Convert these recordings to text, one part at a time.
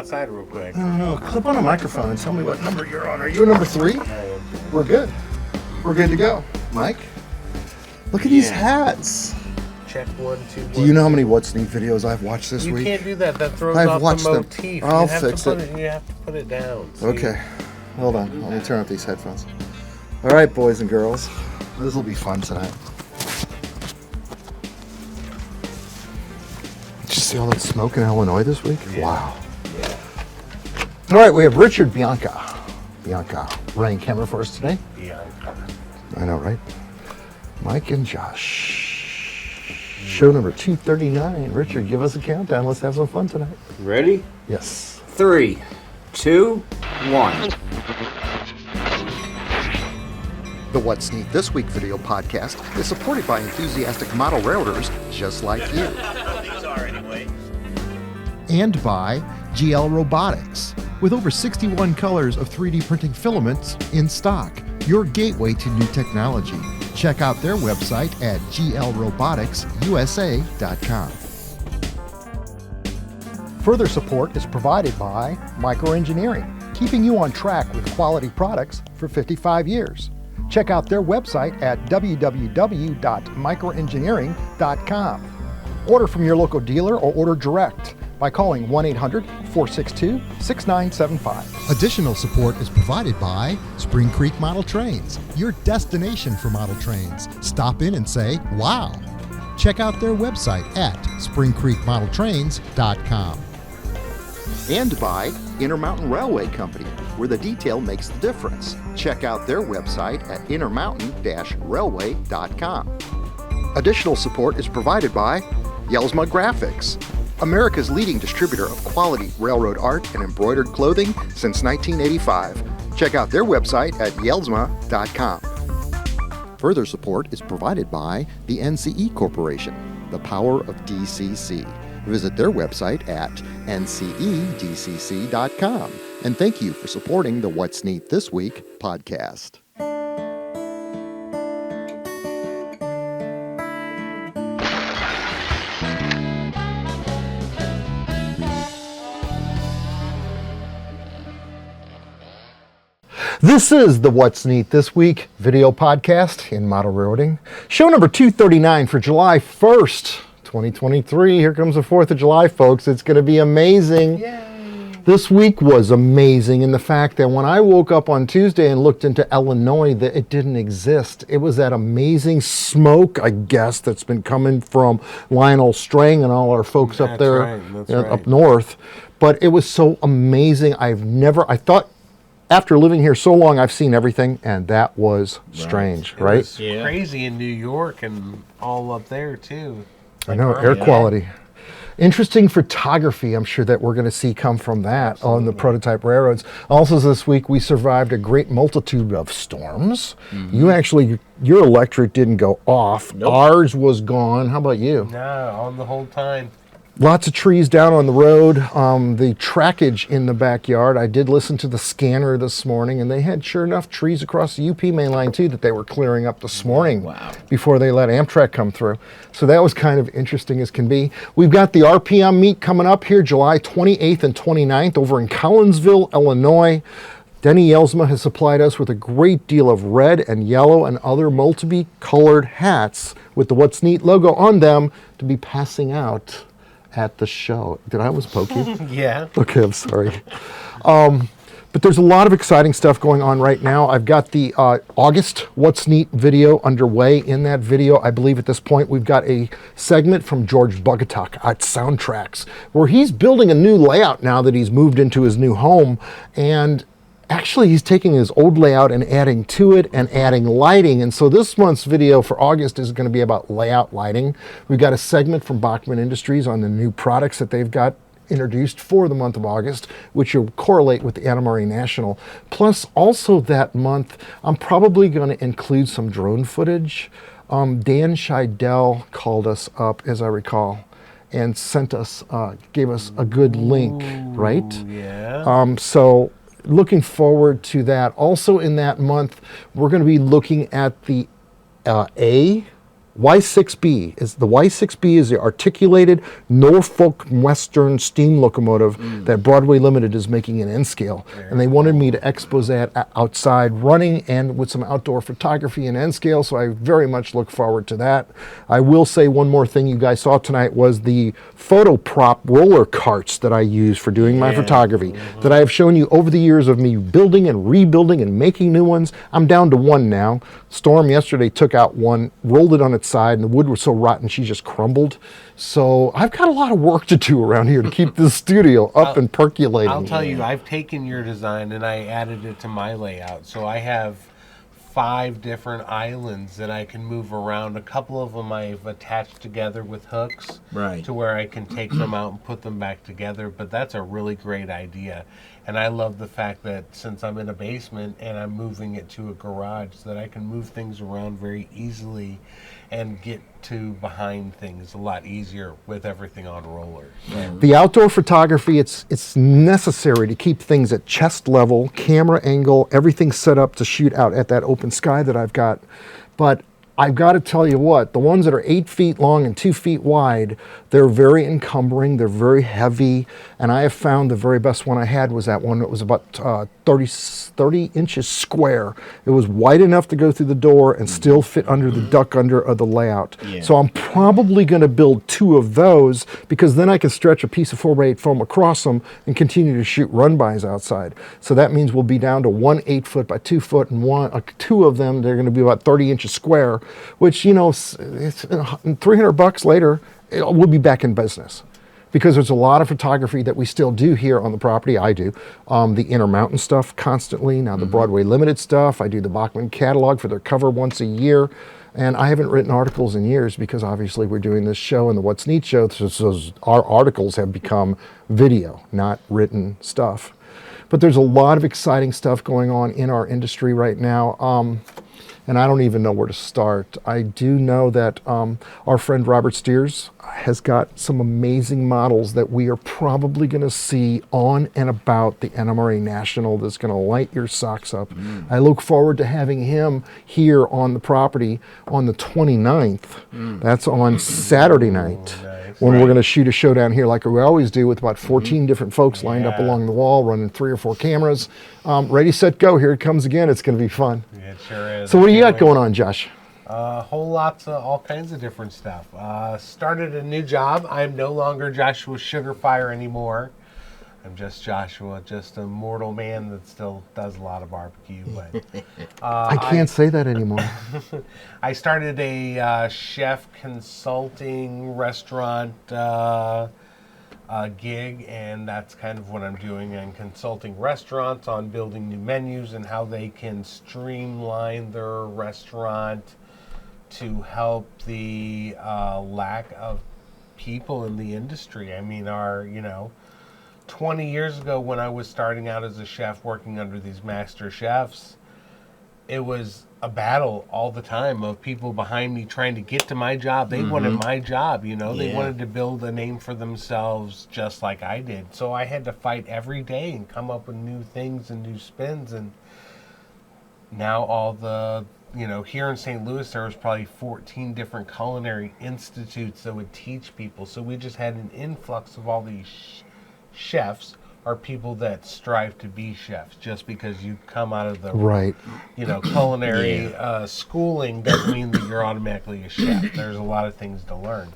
outside real quick. I don't know. Clip on a microphone and tell me what number you're on. Are you a number 3? We're good. We're good to go. Mike, look at these hats. Check 1, 2, 1. Do you know how many What's Neat videos I've watched this week? You can't do that. That throws I've off watched the them. motif. I'll you have fix to put it. You have to put it down. So Okay. Hold on. Let me turn up these headphones. All right, boys and girls. This will be fun tonight. Did you see all that smoke in Illinois this week? Yeah. Wow. Yeah. All right, we have Richard Bianca running camera for us today. Yeah. I know, right? Mike and Josh. Show number 239. Richard, give us a countdown. Let's have some fun tonight. Ready? Yes. 3, 2, 1. The What's Neat This Week video podcast is supported by enthusiastic model railroaders just like you. These are anyway. And by GL Robotics, with over 61 colors of 3D printing filaments in stock, your gateway to new technology. Check out their website at glroboticsusa.com. Further support is provided by Microengineering, keeping you on track with quality products for 55 years. Check out their website at www.microengineering.com. Order from your local dealer or order direct by calling 1-800-462-6975. Additional support is provided by Spring Creek Model Trains, your destination for model trains. Stop in and say, wow. Check out their website at springcreekmodeltrains.com. And by Intermountain Railway Company, where the detail makes the difference. Check out their website at intermountain-railway.com. Additional support is provided by Yelsma Graphics, America's leading distributor of quality railroad art and embroidered clothing since 1985. Check out their website at yelsma.com. Further support is provided by the NCE Corporation, the power of DCC. Visit their website at ncedcc.com. And thank you for supporting the What's Neat This Week podcast. This is the What's Neat This Week video podcast in model railroading. Show number 239 for July 1st, 2023. Here comes the 4th of July, folks. It's going to be amazing. Yay. This week was amazing in the fact that when I woke up on Tuesday and looked into Illinois, that it didn't exist. It was that amazing smoke, I guess, that's been coming from Lionel Strang and all our folks up there up north. But it was so amazing. I thought, after living here so long, I've seen everything, and that was strange, right? It was crazy in New York and all up there, too. I know, air quality. Interesting photography, I'm sure that we're going to see come from that on the prototype railroads. Also this week, we survived a great multitude of storms. Mm-hmm. Your electric didn't go off. Nope. Ours was gone. How about you? No, on the whole time. Lots of trees down on the road. The trackage in the backyard. I did listen to the scanner this morning, and they had, sure enough, trees across the UP main line, too, that they were clearing up this morning before they let Amtrak come through. So that was kind of interesting as can be. We've got the RPM meet coming up here July 28th and 29th over in Collinsville, Illinois. Denny Yelsma has supplied us with a great deal of red and yellow and other multi-colored hats with the What's Neat logo on them to be passing out at the show. Did I almost poke you? Yeah. Okay, I'm sorry. But there's a lot of exciting stuff going on right now. I've got the August What's Neat video underway. In that video, I believe at this point, we've got a segment from George Bugatuk at Soundtracks, where he's building a new layout now that he's moved into his new home. And actually, he's taking his old layout and adding to it and adding lighting. And so this month's video for August is going to be about layout lighting. We've got a segment from Bachman Industries on the new products that they've got introduced for the month of August, which will correlate with the Anna Marie National. Plus, also that month, I'm probably going to include some drone footage. Dan Scheidel called us up, as I recall, and sent us, gave us a good link, right? Yeah. So looking forward to that. Also in that month, we're going to be looking at the Y6B is the articulated Norfolk Western steam locomotive that Broadway Limited is making in N scale, and they wanted me to expose that outside running and with some outdoor photography in N scale. So I very much look forward to that. I will say one more thing you guys saw tonight was the photo prop roller carts that I use for doing my photography that I have shown you over the years of me building and rebuilding and making new ones. I'm down to one now. Storm yesterday took out one, rolled it on its side, and the wood was so rotten she just crumbled. So I've got a lot of work to do around here to keep this studio up and percolating. I'll tell you, I've taken your design and I added it to my layout. So I have 5 different islands that I can move around. A couple of them I've attached together with hooks to where I can take them out and put them back together. But that's a really great idea. And I love the fact that since I'm in a basement and I'm moving it to a garage, that I can move things around very easily and get to behind things a lot easier with everything on roller. The outdoor photography, it's necessary to keep things at chest level, camera angle, everything set up to shoot out at that open sky that I've got. But I've got to tell you what, the ones that are 8 feet long and 2 feet wide, they're very encumbering, they're very heavy, and I have found the very best one I had was that one that was about 30 inches square. It was wide enough to go through the door and still fit under the duck under of the layout. So I'm probably going to build 2 of those, because then I can stretch a piece of 4x8 foam across them and continue to shoot run-bys outside. So that means we'll be down to one 8 foot by 2 foot, and 2 of them, they're going to be about 30 inches square, which, you know, it's $300 later, we'll be back in business. Because there's a lot of photography that we still do here on the property. I do the Intermountain stuff constantly. Now the Broadway Limited stuff. I do the Bachman catalog for their cover once a year. And I haven't written articles in years because obviously we're doing this show and the What's Neat show. So our articles have become video, not written stuff. But there's a lot of exciting stuff going on in our industry right now. And I don't even know where to start. I do know that our friend Robert Steers has got some amazing models that we are probably going to see on and about the NMRA National that's going to light your socks up. I look forward to having him here on the property on the 29th. That's on Saturday night. When we're going to shoot a show down here like we always do with about 14 different folks lined up along the wall, running 3 or 4 cameras. Ready, set, go. Here it comes again. It's going to be fun. It sure is. So what do you got going on, Josh? Whole lots of all kinds of different stuff. Started a new job. I'm no longer Joshua Sugarfire anymore. I'm just Joshua, just a mortal man that still does a lot of barbecue. But I can't say that anymore. I started a chef consulting restaurant gig, and that's kind of what I'm doing. I'm consulting restaurants on building new menus and how they can streamline their restaurant to help the lack of people in the industry. I mean, 20 years ago when I was starting out as a chef working under these master chefs, it was a battle all the time of people behind me trying to get to my job. They wanted my job, they wanted to build a name for themselves just like I did. So I had to fight every day and come up with new things and new spins. And now all the, here in St. Louis, there was probably 14 different culinary institutes that would teach people. So we just had an influx of all these chefs are people that strive to be chefs. Just because you come out of the culinary schooling doesn't mean that you're automatically a chef. There's a lot of things to learn.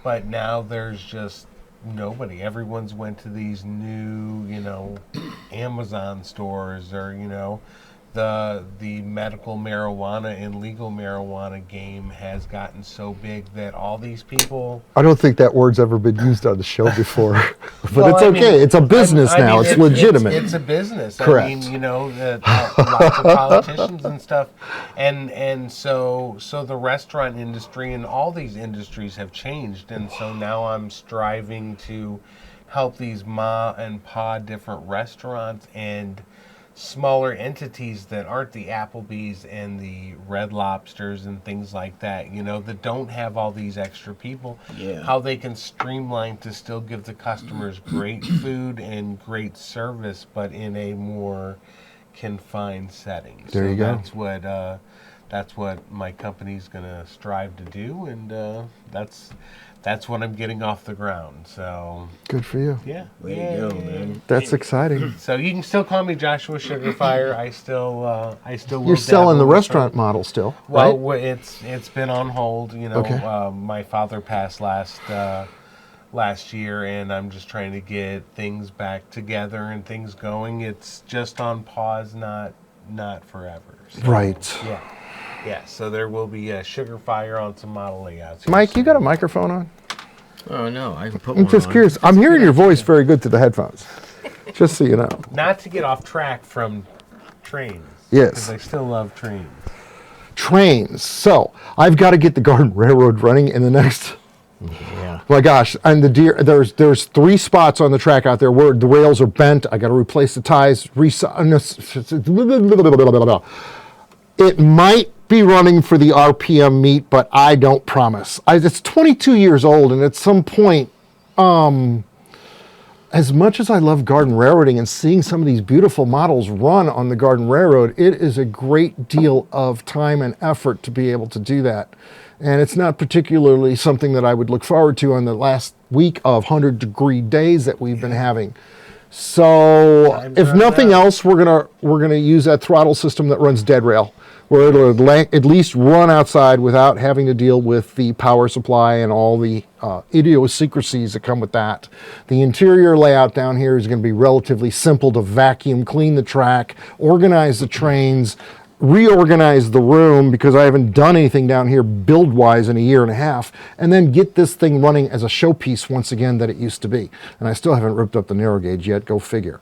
But now there's just nobody. Everyone's went to these new, Amazon stores or, the medical marijuana and legal marijuana game has gotten so big that all these people... I don't think that word's ever been used on the show before. But it's okay. It's a business now. It's legitimate. It's a business. Correct. Lots of politicians and stuff. And so the restaurant industry and all these industries have changed. And so now I'm striving to help these ma and pa different restaurants and smaller entities that aren't the Applebee's and the Red Lobsters and things like that, that don't have all these extra people, how they can streamline to still give the customers great food and great service, but in a more confined setting. There you go. that's what my company's going to strive to do, and that's what I'm getting off the ground. So Good for you. yeah, Way to go, man. That's exciting. So you can still call me Joshua Sugarfire. I still will You're selling the dabble with restaurant model still, Well, right? it's been on hold. You know, Okay. My father passed last year, and I'm just trying to get things back together and things going. It's just on pause, not forever. So, Right. Yeah. Yeah. So there will be a Sugar Fire on some model layouts. here Mike, you got a soon. microphone on? Oh, no, I can put I'm one just on. curious. I'm hearing your voice very good through the headphones. Just so you know. Not to get off track from trains. Yes. Because I still love trains. Trains. So I've got to get the Garden Railroad running in the next. Yeah. My gosh, and the deer. There's 3 spots on the track out there where the rails are bent. I got to replace the ties. It might be running for the RPM meet, but I don't promise. It's 22 years old, and at some point, as much as I love garden railroading and seeing some of these beautiful models run on the Garden Railroad, it is a great deal of time and effort to be able to do that. And it's not particularly something that I would look forward to on the last week of 100-degree days that we've been having. So Time's if run nothing out. else, we're gonna use that throttle system that runs dead rail, where it'll at least run outside without having to deal with the power supply and all the idiosyncrasies that come with that. The interior layout down here is going to be relatively simple to vacuum, clean the track, organize the trains, reorganize the room, because I haven't done anything down here build-wise in a year and a half, and then get this thing running as a showpiece once again that it used to be. And I still haven't ripped up the narrow gauge yet, go figure.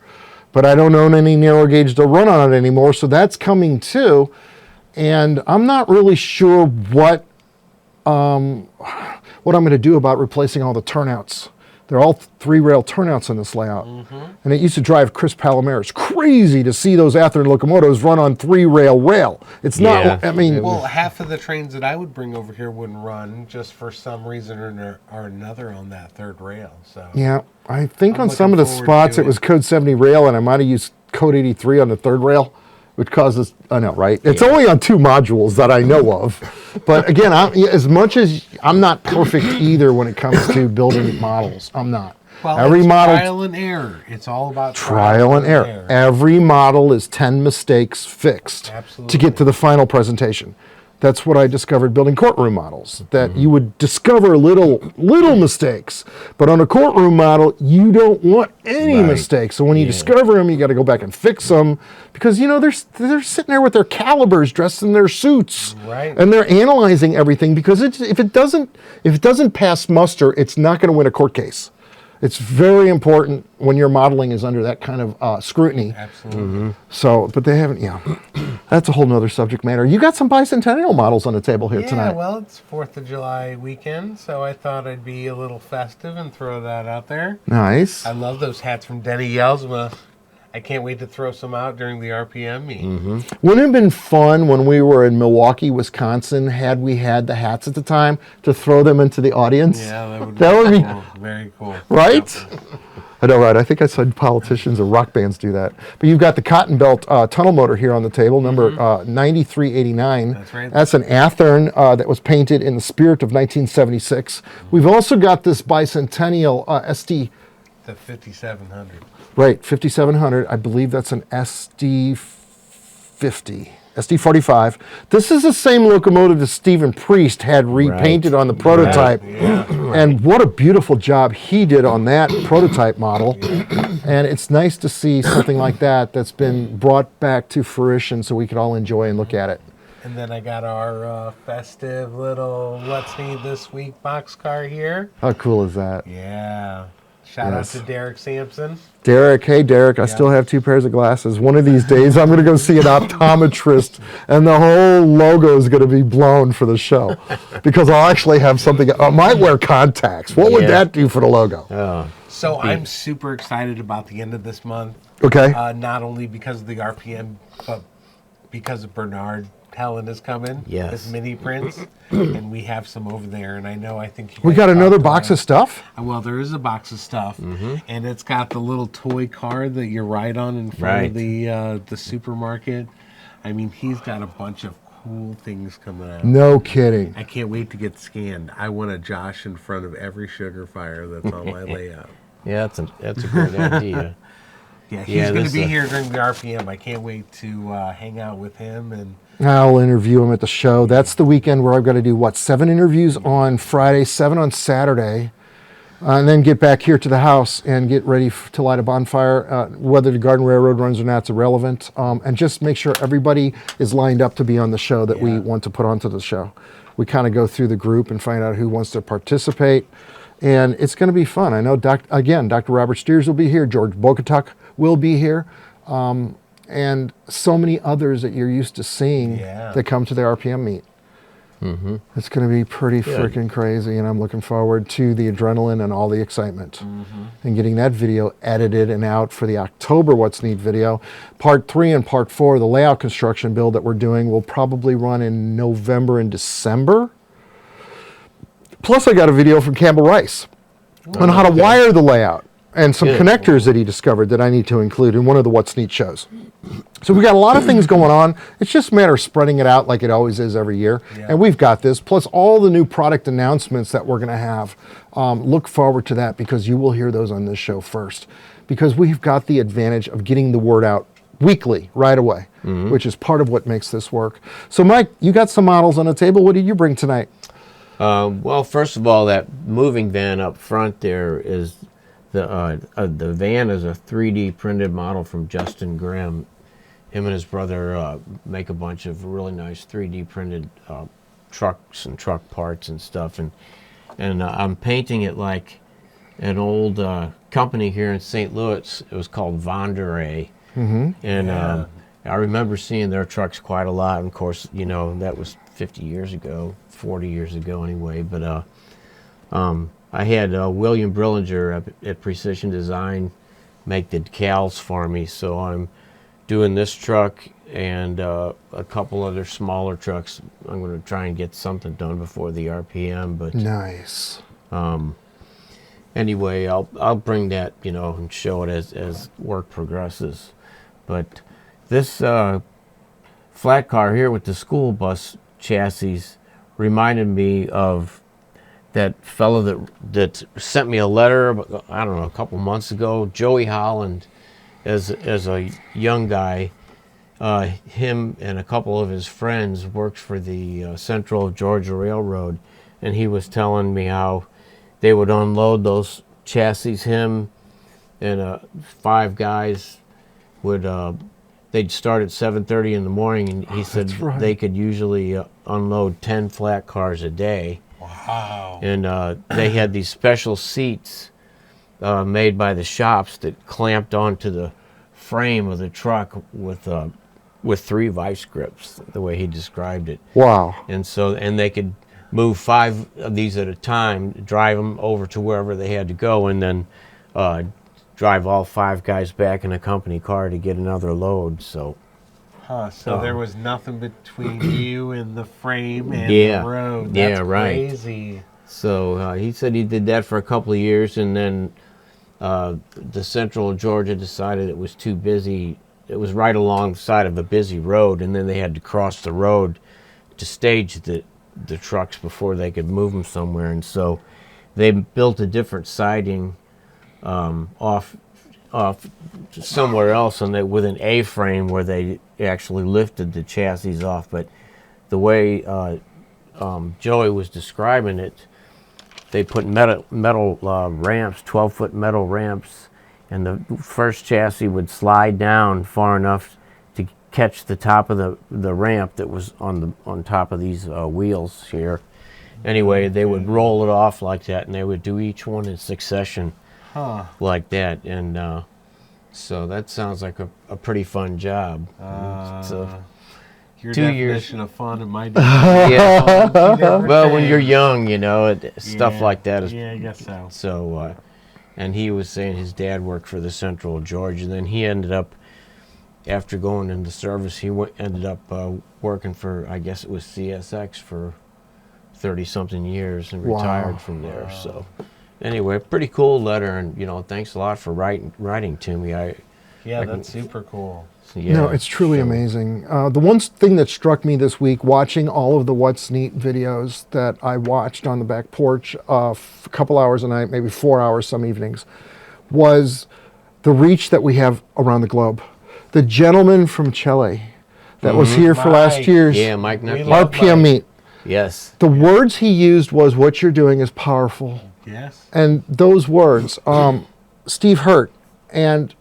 But I don't own any narrow gauge to run on it anymore, so that's coming too. And I'm not really sure what I'm going to do about replacing all the turnouts. They're all 3-rail turnouts in this layout. And it used to drive Chris Palomares crazy to see those Athearn locomotives run on 3-rail rail. It's not, Yeah. I mean, Well, half of the trains that I would bring over here wouldn't run just for some reason or another on that third rail. So yeah, I think I'm on some of looking the forward spots to it it. was code 70 rail, and I might have used code 83 on the 3rd rail, which causes, I know, right? It's only on 2 modules that I know of. But again, as much as I'm not perfect either when it comes to building models, I'm not. well, Every it's model, trial and error. It's all about trial and error. Every model is 10 mistakes fixed to Absolutely. get to the final presentation. That's what I discovered building courtroom models, that you would discover little mistakes. But on a courtroom model, you don't want any Right. mistakes. So when you discover them, you got to go back and fix them, because you know they're sitting there with their calibers, dressed in their suits, Right. and they're analyzing everything, because if it doesn't pass muster, it's not going to win a court case. It's very important when your modeling is under that kind of scrutiny. Absolutely. So, but they haven't, that's a whole nother subject matter. You got some bicentennial models on the table here Yeah, tonight. well, it's 4th of July weekend, so I thought I'd be a little festive and throw that out there. Nice. I love those hats from Denny Yelsma. I can't wait to throw some out during the RPM meet. Wouldn't it have been fun when we were in Milwaukee, Wisconsin, had we had the hats at the time, to throw them into the audience? Yeah, that would That would be- cool. Very cool. Right? I know, right? I think I said politicians or rock bands do that. But you've got the Cotton Belt tunnel motor here on the table, number 9389. That's right. That's an Athearn that was painted in the spirit of 1976. We've also got this bicentennial SD, The 5700. right, 5700. I believe that's an SD50. SD45. This is the same locomotive that Stephen Priest had repainted on the prototype. And what a beautiful job he did on that prototype model. And it's nice to see something like that that's been brought back to fruition so we can all enjoy and look at it. And then I got our festive little What's Need This Week boxcar here. How cool is that? Yeah. Shout Yes. out to Derek Sampson. Derek, hey Derek, I still have 2 pairs of glasses. One of these days I'm going to go see an optometrist and the whole logo is going to be blown for the show, because I'll actually have something. I might wear contacts. What would Yeah. that do for the logo? Oh, So I'm super excited about the end of this month. Okay. Not only because of the RPM, but because of Bernard Helen is coming. Yes. His mini prints. And we have some over there. And I think you We guys got another talked box about- of stuff? Well, there is a box of stuff, and it's got the little toy car that you ride on in front of Right. the supermarket. I mean, he's got a bunch of cool things coming out. No kidding. I can't wait to get scanned. I want a Josh in front of every sugar fire that's on my layout. Yeah, that's a great idea. Yeah, he's Yeah, going to this, be here during the RPM. I can't wait to hang out with him. And I'll interview him at the show. That's the weekend where I've got to do, 7 interviews on Friday, 7 on Saturday, and then get back here to the house and get ready to light a bonfire. Whether the Garden Railroad runs or not, it's irrelevant. And just make sure everybody is lined up to be on the show that we want to put onto the show. We kind of go through the group and find out who wants to participate. And it's going to be fun. I know, Dr. Robert Steers will be here. George Bogatuk will be here. And so many others that you're used to seeing that come to the RPM meet. Mm-hmm. It's going to be pretty freaking crazy, and I'm looking forward to the adrenaline and all the excitement. And getting that video edited and out for the October What's Neat video. Part 3 and Part 4, the layout construction build that we're doing, will probably run in November and December. Plus, I got a video from Campbell Rice on how to wire the layout and some connectors that he discovered that I need to include in one of the What's Neat shows. So we got a lot of things going on. It's just a matter of spreading it out like it always is every year. And we've got this, plus all the new product announcements that we're going to have. Look forward to that, because you will hear those on this show first. Because we've got the advantage of getting the word out weekly, right away, which is part of what makes this work. So Mike, you got some models on the table. What did you bring tonight? Well, first of all, that moving van up front there is the van is a 3D printed model from Justin Grimm. Him and his brother make a bunch of really nice 3D printed trucks and truck parts and stuff, and I'm painting it like an old company here in St. Louis. It was called Vonderay, and I remember seeing their trucks quite a lot. And of course, you know, that was 50 years ago. 40 years ago anyway, but I had William Brillinger at Precision Design make the decals for me, so I'm doing this truck and a couple other smaller trucks. I'm going to try and get something done before the RPM, but nice. Anyway, I'll bring that, you know, and show it as work progresses. But this flat car here with the school bus chassis reminded me of that fellow that sent me a letter, I don't know, a couple months ago, Joey Holland, as a young guy. Him and a couple of his friends worked for the Central Georgia Railroad, and he was telling me how they would unload those chassis. Him and 5 guys would they'd start at 7:30 in the morning, and he said they could usually unload 10 flat cars a day. wow. And they had these special seats made by the shops that clamped onto the frame of the truck with 3 vice grips, the way he described it. Wow. And they could move 5 of these at a time, drive them over to wherever they had to go, and then drive all 5 guys back in a company car to get another load. So So there was nothing between you and the frame and the road. That's crazy. So he said he did that for a couple of years, and then the Central Georgia decided it was too busy. It was right alongside of a busy road, and then they had to cross the road to stage the trucks before they could move them somewhere. And so they built a different siding off somewhere else, and with an A-frame where they actually lifted the chassis off. But the way Joey was describing it, they put metal ramps, 12-foot metal ramps, and the first chassis would slide down far enough to catch the top of the ramp that was on top of these wheels here. Anyway, they would roll it off like that, and they would do each one in succession like that. And so that sounds like a pretty fun job. Your 2 years. definition of fun and my Yeah. Well, when you're young, you know, stuff like that is. Yeah, I guess so. So, and he was saying his dad worked for the Central Georgia, and then he ended up, after going into service, he ended up working for, I guess it was CSX for 30-something years and retired from there. So, anyway, pretty cool letter, and you know, thanks a lot for writing to me. Yeah, that's super cool. Yeah, No, it's truly amazing. The one thing that struck me this week, watching all of the What's Neat videos that I watched on the back porch a couple hours a night, maybe 4 hours some evenings, was the reach that we have around the globe. The gentleman from Chile that was here for last Mike. year's Yeah, Mike Knuckles. love RPM Mike. meet. Yes. The words he used was, "What you're doing is powerful." Yes. And those words, Steve Hurt and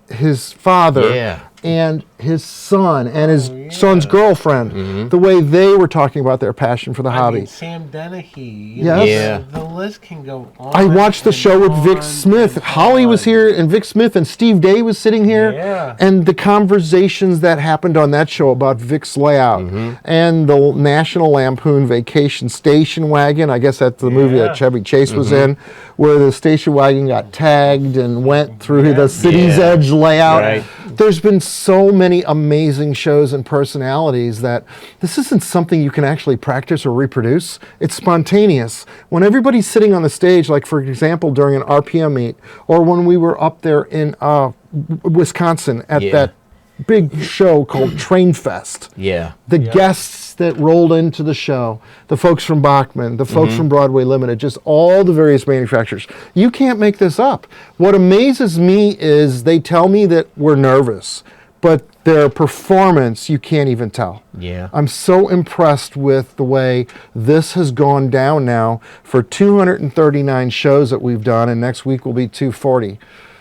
his father Yeah. and his son and his yeah. son's girlfriend, the way they were talking about their passion for the I hobby. mean, Sam Dennehy. Yes. Yeah. The list can go on. I watched the and show with Vic on Smith. and Holly was on. here, and Vic Smith and Steve Day was sitting here. Yeah. And the conversations that happened on that show about Vic's layout and the National Lampoon Vacation Station Wagon. I guess that's the movie Yeah. that Chevy Chase was in, where the station wagon got tagged and went through the City's Yeah. Edge layout. Right. There's been so many amazing shows and personalities that this isn't something you can actually practice or reproduce. It's spontaneous. When everybody's sitting on the stage, like for example during an RPM meet, or when we were up there in Wisconsin at Yeah. that big show called Train Fest. Yeah. The guests that rolled into the show, the folks from Bachman, the folks from Broadway Limited, just all the various manufacturers. You can't make this up. What amazes me is they tell me that we're nervous, but their performance, you can't even tell. Yeah. I'm so impressed with the way this has gone down now for 239 shows that we've done, and next week will be 240.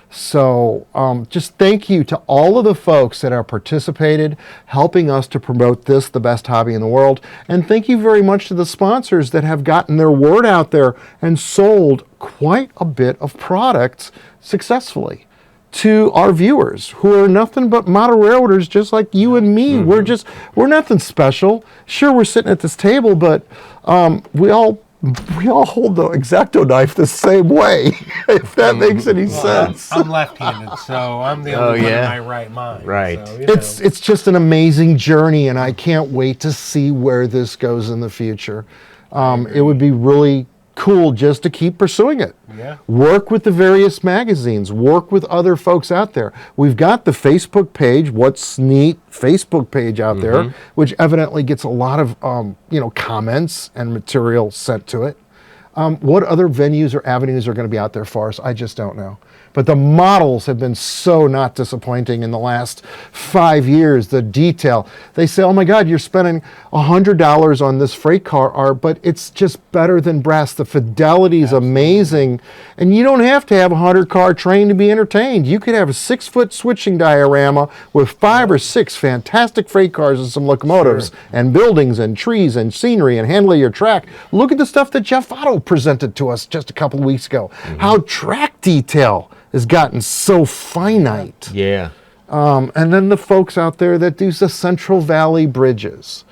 So just thank you to all of the folks that have participated, helping us to promote this, the best hobby in the world. And thank you very much to the sponsors that have gotten their word out there and sold quite a bit of products successfully to our viewers, who are nothing but model railroaders just like you and me. We're nothing special. Sure, we're sitting at this table, but we all hold the X-Acto knife the same way, if that makes any sense. I'm left-handed, so I'm the only one in yeah. my right mind. Right. So, you It's know. it's just an amazing journey, and I can't wait to see where this goes in the future. It would be really cool just to keep pursuing it. Yeah. Work with the various magazines, work with other folks out there. We've got the Facebook page, What's Neat Facebook page out there, which evidently gets a lot of comments and material sent to it. What other venues or avenues are going to be out there for us? I just don't know. But the models have been so not disappointing in the last 5 years. The detail. They say, oh my God, you're spending $100 on this freight car art, but it's just better than brass. The fidelity is amazing. And you don't have to have a 100-car train to be entertained. You could have a 6-foot switching diorama with 5 or 6 fantastic freight cars and some locomotives and buildings and trees and scenery and handling your track. Look at the stuff that Jeff Otto presented to us just a couple of weeks ago. How track detail has gotten so finite. Yeah. And then the folks out there that do the Central Valley bridges,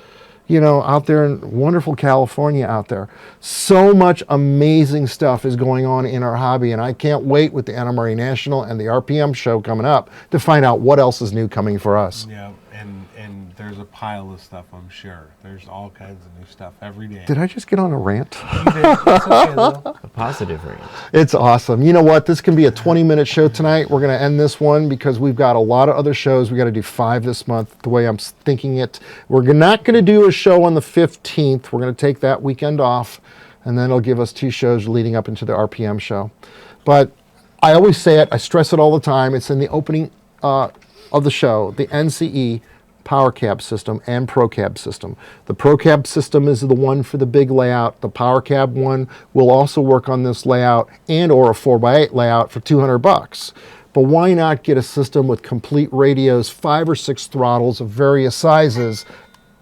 out there in wonderful California out there. So much amazing stuff is going on in our hobby, and I can't wait with the Anna Murray National and the RPM show coming up to find out what else is new coming for us. Yeah, and there's a pile of stuff, I'm sure. There's all kinds of new stuff every day. Did I just get on a rant? You did. It's okay, though. A positive range. It's awesome. You know what? This can be a 20-minute show tonight. We're going to end this one because we've got a lot of other shows. We got to do 5 this month, the way I'm thinking it. We're not going to do a show on the 15th. We're going to take that weekend off, and then it'll give us 2 shows leading up into the RPM show. But I always say it. I stress it all the time. It's in the opening of the show, the NCE Power Cab system and Pro Cab system. The Pro Cab system is the one for the big layout. The Power Cab one will also work on this layout and or a 4x8 layout for $200. But why not get a system with complete radios, 5 or 6 throttles of various sizes?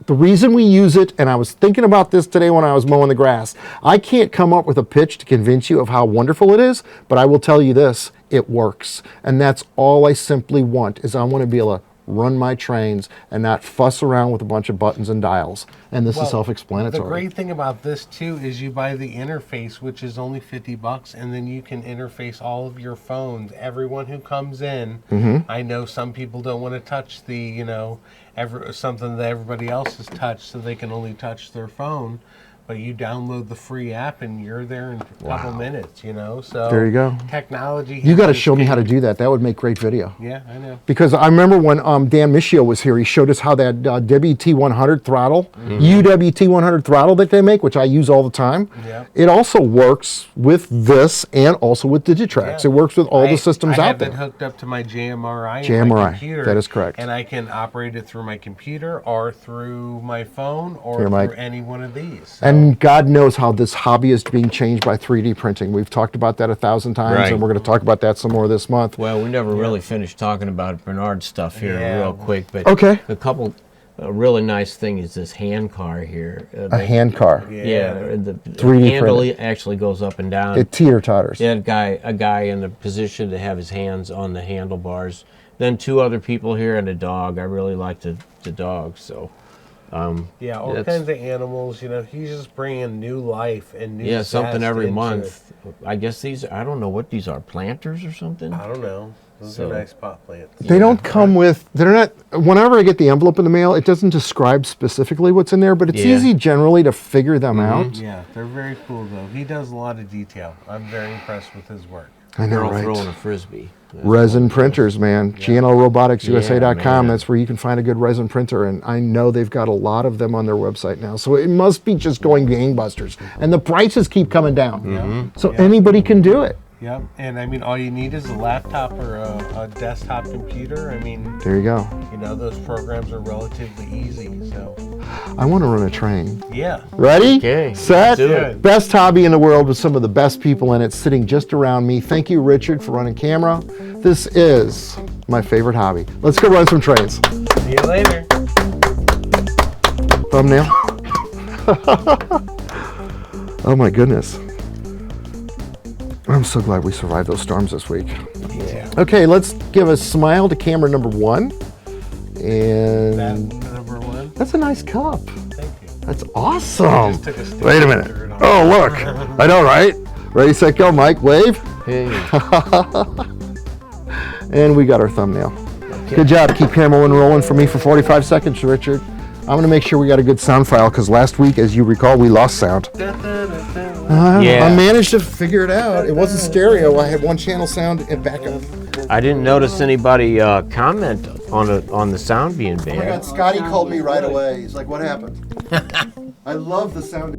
The reason we use it, and I was thinking about this today when I was mowing the grass, I can't come up with a pitch to convince you of how wonderful it is, but I will tell you this, it works. And that's all I simply want, is I want to be able to run my trains and not fuss around with a bunch of buttons and dials. And this is self-explanatory. The great thing about this too is you buy the interface, which is only $50, and then you can interface all of your phones. Everyone who comes in, I know some people don't want to touch the, something that everybody else has touched, so they can only touch their phone. But you download the free app and you're there in a couple minutes, you know? So There you go. technology. You got to has show me how to changed. do that. That would make great video. Yeah, I know. Because I remember when Dan Michio was here, he showed us how that WT100 throttle, UWT100 throttle that they make, which I use all the time, Yep. it also works with this and also with Digitrax. Yeah. It works with all the systems I out have there. it hooked up to my JMRI. JMRI, my computer, that is correct. And I can operate it through my computer or through my phone or Here, Mike. through any one of these. So, And God knows how this hobby is being changed by 3D printing. We've talked about that 1,000 times, Right. and we're going to talk about that some more this month. Well, we never really finished talking about Bernard's stuff here Yeah. real quick, but Okay. a really nice thing is this hand car here. A hand car. Yeah, the 3D handle printed. actually goes up and down. It teeter-totters. They had a guy in the position to have his hands on the handlebars. Then 2 other people here and a dog. I really like the dog, so. yeah, all That's- kinds of animals. You know, he's just bringing new life and new. Yeah, something zest every into month. I guess these, I don't know what these are, planters or something? it. I don't know. Those So- are nice pot plants. They don't come with, they're not, whenever I get the envelope in the mail, it doesn't describe specifically what's in there, but it's Yeah. easy generally to figure them out. Yeah, they're very cool though. He does a lot of detail. I'm very impressed with his work. I know, Girl right? throwing a frisbee. That's Resin what it is. printers, man. GNLRoboticsUSA.com. man. That's where you can find a good resin printer, and I know they've got a lot of them on their website now. So it must be just going gangbusters, and the prices keep coming down. So anybody can do it. Yep, and I mean, all you need is a laptop or a desktop computer. I mean, There you go. you know, those programs are relatively easy. So, I want to run a train. yeah. Ready? Okay, Set? let's do it. Best hobby in the world with some of the best people in it sitting just around me. Thank you, Richard, for running camera. This is my favorite hobby. Let's go run some trains. See you later. Thumbnail. Oh my goodness. I'm so glad we survived those storms this week. Yeah. Okay, let's give a smile to camera number 1. That And number one. that's a nice cup. Thank you. That's awesome. Just took a stick Wait a and minute. threw it on. Oh, look. I know, right? Ready, set, go, Mike. Wave. Hey. And we got our thumbnail. Good job. Keep camera 1 rolling for me for 45 seconds, Richard. I'm going to make sure we got a good sound file because last week, as you recall, we lost sound. Yeah. I managed to figure it out. It wasn't stereo. I had 1 channel sound and backup. I didn't notice anybody comment on the sound being bad. Scotty called me right away. He's like, what happened? I love the sound.